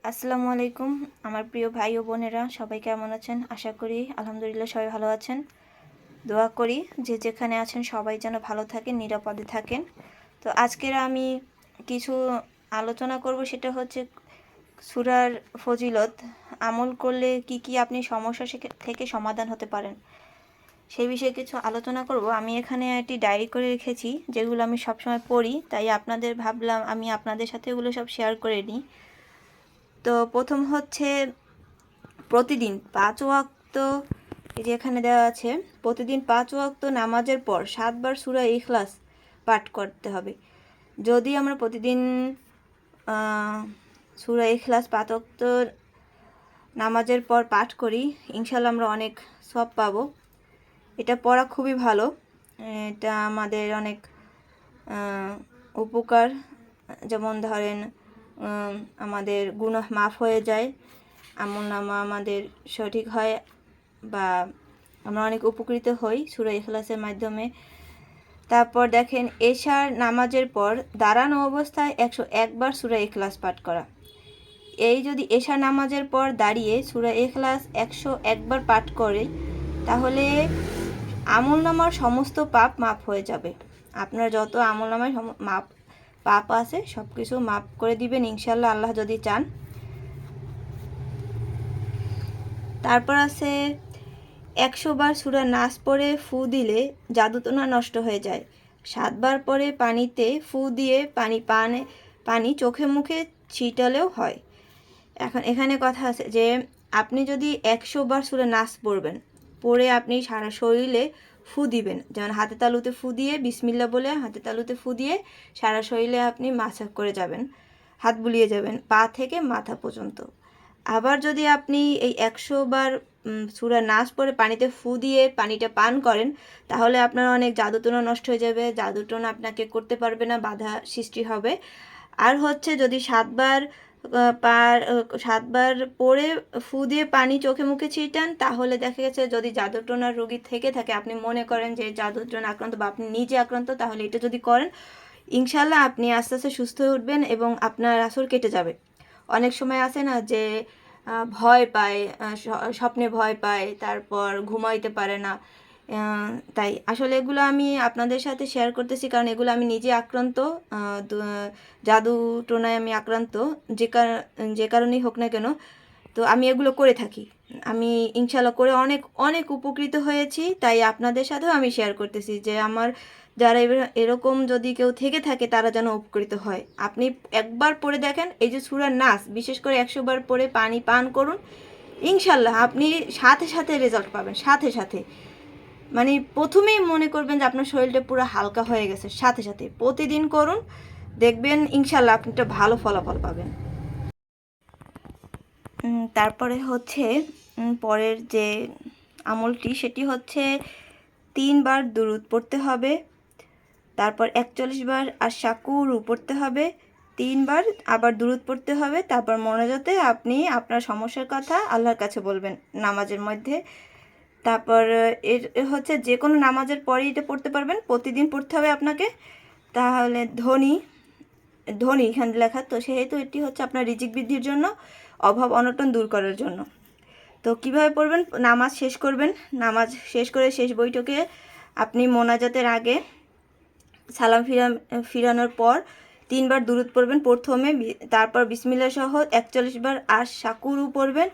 আসসালামু আলাইকুম আমার প্রিয় ভাই ও বোনেরা, সবাই কেমন আছেন? আশা করি আলহামদুলিল্লাহ সবাই ভালো আছেন। দোয়া করি যে যেখানে আছেন সবাই যেন ভালো থাকেন, নিরাপদে থাকেন। তো আজকের আমি কিছু আলোচনা করব, সেটা হচ্ছে সূরার ফজিলত আমল করলে কি কি আপনি সমস্যা থেকে সমাধান হতে পারেন, সেই বিষয়ে কিছু আলোচনা করব। আমি এখানে একটি ডায়েরি করে রেখেছি যেগুলো আমি সবসময় পড়ি, তাই আপনাদের ভাবলাম আমি আপনাদের সাথে এগুলো সব শেয়ার করে নিই। তো প্রথম হচ্ছে প্রতিদিন 5 ওয়াক্ত, এই যে এখানে দেওয়া আছে, প্রতিদিন 5 ওয়াক্ত নামাজের পর 7 বার সূরা ইখলাস পাঠ করতে হবে। যদি আমরা প্রতিদিন সূরা ইখলাস 5 ওয়াক্ত নামাজের পর পাঠ করি, ইনশাল্লাহ আমরা অনেক সওয়াব পাবো। এটা পড়া খুবই ভালো, এটা আমাদের অনেক উপকার। যেমন ধরেন আমাদের গুনাহ মাফ হয়ে যায়, আমলনামা আমাদের সঠিক হয়, বা আমরা অনেক উপকৃত হই সূরা ইখলাসের মাধ্যমে। তারপর দেখেন, এশার নামাজের পর দাঁড়ানো অবস্থায় 101 বার সূরা ইখলাস পাঠ করা। এই যদি এশার নামাজের পর দাঁড়িয়ে সূরা ইখলাস 101 বার পাঠ করে, তাহলে আমলনামার সমস্ত পাপ মাফ হয়ে যাবে। আপনার যত আমলনামায় পাপ আছে সব কিছু মাফ করে দিবেন ইনশাল্লাহ, আল্লাহ যদি চান। তারপর আছে 100 বার সূরা নাস পড়ে ফু দিলে জাদুটোনা নষ্ট হয়ে যায়। 7 বার পরে পানিতে ফু দিয়ে পানি চোখে মুখে ছিটালেও হয়। এখন এখানে কথা আছে যে আপনি যদি 100 বার সূরা নাস পড়বেন, পড়ে আপনি সারা শরীরে ফু দিবেন, যেমন হাতে তালুতে ফু দিয়ে বিসমিল্লাহ বলে হাতে তালুতে ফু দিয়ে সারা শরীরে আপনি মাসাজ করে যাবেন, হাত বুলিয়ে যাবেন পা থেকে মাথা পর্যন্ত। আবার যদি আপনি এই 100 বার সূরা নাস পড়ে পানিতে ফু দিয়ে পানিটা পান করেন, তাহলে আপনার অনেক জাদুটোনা নষ্ট হয়ে যাবে, জাদুটোনা আপনাকে করতে পারবে না, বাধা সৃষ্টি হবে। আর হচ্ছে যদি 7 বার পরে ফু দিয়ে পানি চোখে মুখে ছিটান, তাহলে দেখা গেছে যদি জাদুটোনার রোগী থেকে থাকে, আপনি মনে করেন যে জাদুটোনা আক্রান্ত বা আপনি নিজে আক্রান্ত, তাহলে এটা যদি করেন ইনশাল্লাহ আপনি আস্তে আস্তে সুস্থ হয়ে উঠবেন এবং আপনার আসর কেটে যাবে। অনেক সময় আছে না যে ভয় পায়, স্বপ্নে ভয় পায়, তারপর ঘুমাইতে পারে না। তাই আসলে এগুলো আমি আপনাদের সাথে শেয়ার করতেছি, কারণ এগুলো আমি নিজে আক্রান্ত, জাদু টোনায় আমি আক্রান্ত, যে কারণেই হোক না কেন। তো আমি এগুলো করে থাকি, আমি ইনশাল্লাহ করে অনেক অনেক উপকৃত হয়েছি, তাই আপনাদের সাথেও আমি শেয়ার করতেছি যে আমার যারা এরকম যদি কেউ থেকে থাকে তারা যেন উপকৃত হয়। আপনি একবার পড়ে দেখেন, এই যে সূরা নাস বিশেষ করে 100 বার পড়ে পানি পান করুন, ইনশাল্লাহ আপনি সাথে সাথে রেজাল্ট পাবেন, সাথে সাথে। মানে প্রথমেই মনে করবেন যে আপনার শরীরটা পুরো হালকা হয়ে গেছে, সাথে সাথে প্রতিদিন করুন, দেখবেন ইনশাল্লাহ আপনি একটা ভালো ফলাফল পাবেন। তারপরে হচ্ছে পরের যে আমলটি, সেটি হচ্ছে 3 বার দুরূদ পড়তে হবে, তারপর 41 বার আর শাকুরু পড়তে হবে, 3 বার আবার দুরূদ পড়তে হবে, তারপর মোনাজাতে আপনি আপনার সমস্যার কথা আল্লাহর কাছে বলবেন নামাজের মধ্যে। তারপর এর হচ্ছে যে কোনো নামাজের পরেই এটা পড়তে পারবেন, প্রতিদিন পড়তে হবে আপনাকে। তাহলে ধনী এখানে লেখা, তো সেহেতু এটি হচ্ছে আপনার রিজিক বৃদ্ধির জন্য, অভাব অনটন দূর করার জন্য। তো কিভাবে পড়বেন? নামাজ শেষ করবেন, নামাজ শেষ করে শেষ বৈঠকে আপনি মোনাজাতের আগে সালাম ফিরানোর পর 3 বার দুরূদ পড়বেন প্রথমে, তারপর বিসমিল্লাহ সহ 41 বার আর শাকুরু পড়বেন,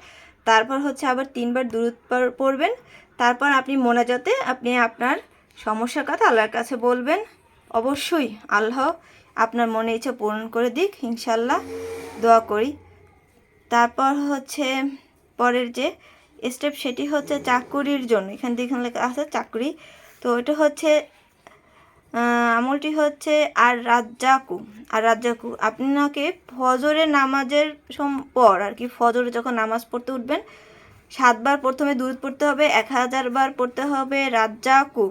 তারপর হচ্ছে আবার 3 বার দুরূদ পড়বেন। তারপর আপনি মোনাজাতে আপনি আপনার সমস্যার কথা আল্লাহর কাছে বলবেন। অবশ্যই আল্লাহ আপনার মনে ইচ্ছা পূরণ করে দিক ইনশাল্লাহ, দোয়া করি। তারপর হচ্ছে পরের যে স্টেপ, সেটি হচ্ছে চাকরির জন্য। এখান থেকে লেখা আছে চাকরি, তো এটা হচ্ছে আমলটি হচ্ছে আর রাজ্জাকু আপনাকে ফজরের নামাজের পর আর কি, ফজরে যখন নামাজ পড়তে উঠবেন 7 বার প্রথমে দুরূদ পড়তে হবে, 1000 বার পড়তে হবে রাজ্জাকু,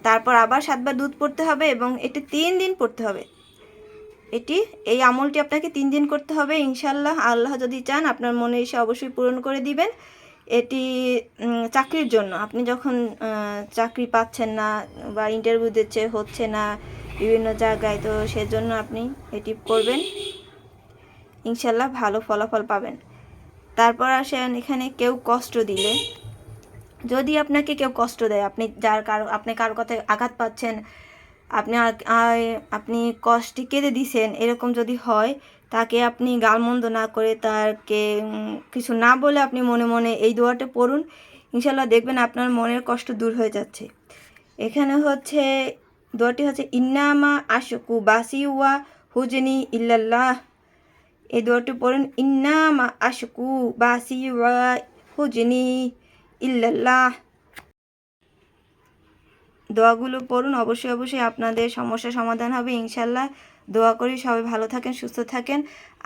তারপর আবার 7 বার দুরূদ পড়তে হবে এবং এটি 3 দিন পড়তে হবে। এই আমলটি আপনাকে 3 দিন করতে হবে ইনশাল্লাহ, আল্লাহ যদি চান আপনার মনে এসে অবশ্যই পূরণ করে দিবেন। এটি চাকরির জন্য, আপনি যখন চাকরি পাচ্ছেন না বা ইন্টারভিউ হচ্ছে না বিভিন্ন জায়গায়, তো সেজন্য আপনি এটি করবেন ইনশাল্লাহ ভালো ফলাফল পাবেন। তারপর আসেন এখানে কেউ কষ্ট দিলে, যদি আপনাকে কেউ কষ্ট দেয়, আপনি কারো কথায় আঘাত পাচ্ছেন, আপনি কষ্টে কেঁদে দিছেন, এরকম যদি হয়, তাকে আপনি গালমন্দ না করে তাকে কিছু না বলে আপনি মনে মনে এই দোয়াটা পড়ুন, ইনশাল্লাহ দেখবেন আপনার মনের কষ্ট দূর হয়ে যাচ্ছে। এখানে হচ্ছে দোয়াটি হচ্ছে ইন্নামা আশকু বাসি ওয়া হুজনি ইল্লাল্লাহ। এই দোয়াটি পড়ুন, ইন্নামা আশকু বাসি ওয়া হুজনি ইল্লাল্লাহ। দোয়াগুলো পড়ুন, অবশ্যই আপনাদের সমস্যার সমাধান হবে ইনশাল্লাহ। দোয়া করি সবাই ভালো থাকেন, সুস্থ থাকেন।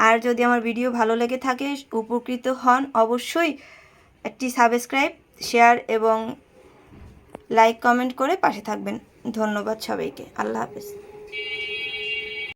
আর যদি আমার ভিডিও ভালো লেগে থাকে, উপকৃত হন, অবশ্যই একটি সাবস্ক্রাইব, শেয়ার এবং লাইক কমেন্ট করে পাশে থাকবেন। ধন্যবাদ সবাইকে। আল্লাহ হাফেজ।